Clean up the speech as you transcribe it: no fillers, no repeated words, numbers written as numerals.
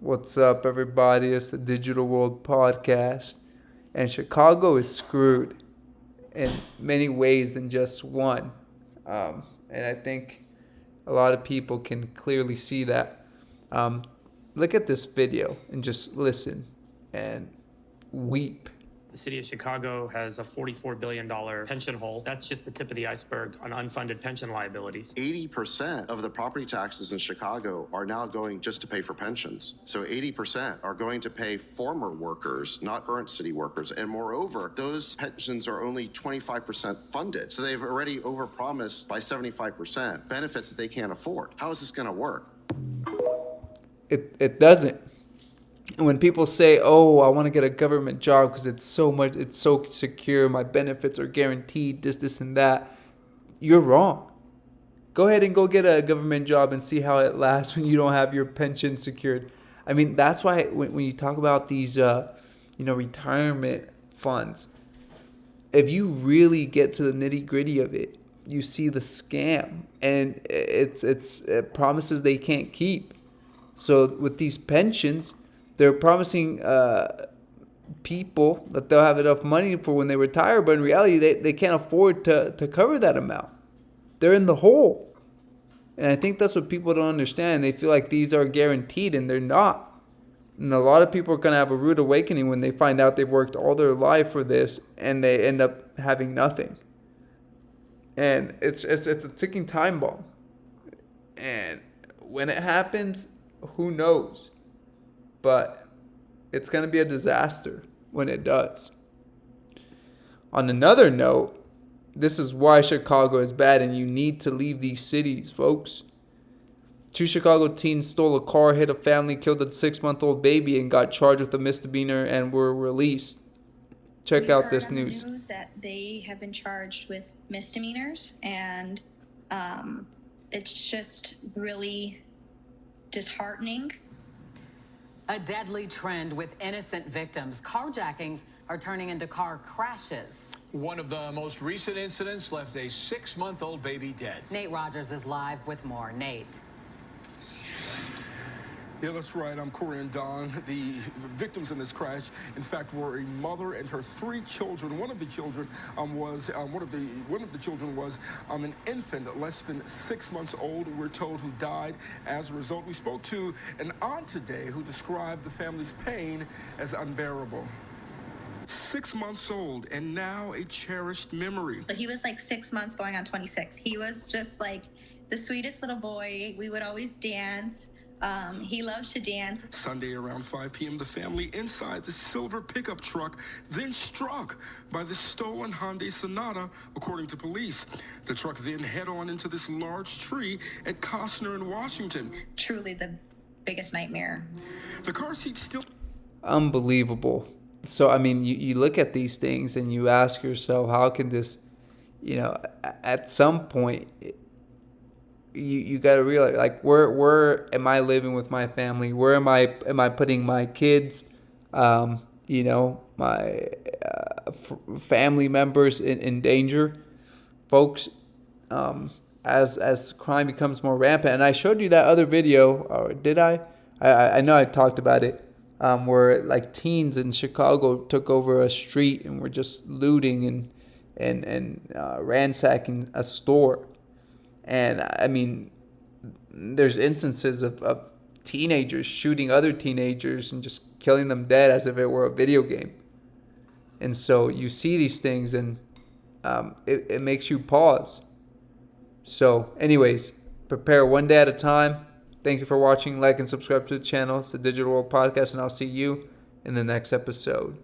What's up, everybody? It's the Digital World Podcast. And Chicago is screwed in many ways than just one. And I think a lot of people can clearly see that. Look at this video and just listen and weep. The city of Chicago has a $44 billion pension hole. That's just the tip of the iceberg on unfunded pension liabilities. 80% of the property taxes in Chicago are now going just to pay for pensions. So 80% are going to pay former workers, not current city workers. And moreover, those pensions are only 25% funded. So they've already overpromised by 75% benefits that they can't afford. How is this going to work? It doesn't. When people say, "Oh, I want to get a government job because it's so secure, my benefits are guaranteed, this and that," you're wrong. Go ahead and go get a government job and see how it lasts when you don't have your pension secured. I mean, that's why when you talk about these, retirement funds, if you really get to the nitty gritty of it, you see the scam, and it promises they can't keep. So with these pensions, they're promising people that they'll have enough money for when they retire, but in reality, they can't afford to cover that amount. They're in the hole. And I think that's what people don't understand. They feel like these are guaranteed, and they're not. And a lot of people are going to have a rude awakening when they find out they've worked all their life for this, and they end up having nothing. And it's a ticking time bomb. And when it happens, who knows? But it's going to be a disaster when it does. On another note, this is why Chicago is bad, and you need to leave these cities, folks. 2 Chicago teens stole a car, hit a family, killed a 6-month-old baby, and got charged with a misdemeanor and were released. Check out this news. News that they have been charged with misdemeanors, and it's just really disheartening. A deadly trend with innocent victims. Carjackings are turning into car crashes. One of the most recent incidents left a 6-month-old baby dead. Nate Rogers is live with more. Nate. Yeah, that's right. I'm Corinne Don. The victims in this crash, in fact, were a mother and her 3 children. One of the children was an infant, less than 6 months old. We're told who died as a result. We spoke to an aunt today who described the family's pain as unbearable. 6 months old, and now a cherished memory. But he was like 6 months going on 26. He was just like the sweetest little boy. We would always dance. He loved to dance. Sunday around 5 p.m., the family inside the silver pickup truck then struck by the stolen Hyundai Sonata, according to police. The truck then head on into this large tree at Costner in Washington. Truly the biggest nightmare. The car seat still... Unbelievable. So, I mean, you look at these things and you ask yourself, how can this, at some point... You got to realize, like, where am I living with my family? Where am I putting my kids, my family members in danger, folks? As crime becomes more rampant, and I showed you that other video, or did I? I know I talked about it, where like teens in Chicago took over a street and were just looting and ransacking a store. And I mean, there's instances of teenagers shooting other teenagers and just killing them dead as if it were a video game. And so you see these things, and it makes you pause. So anyways, prepare one day at a time. Thank you for watching. Like and subscribe to the channel. It's the Digital World Podcast, and I'll see you in the next episode.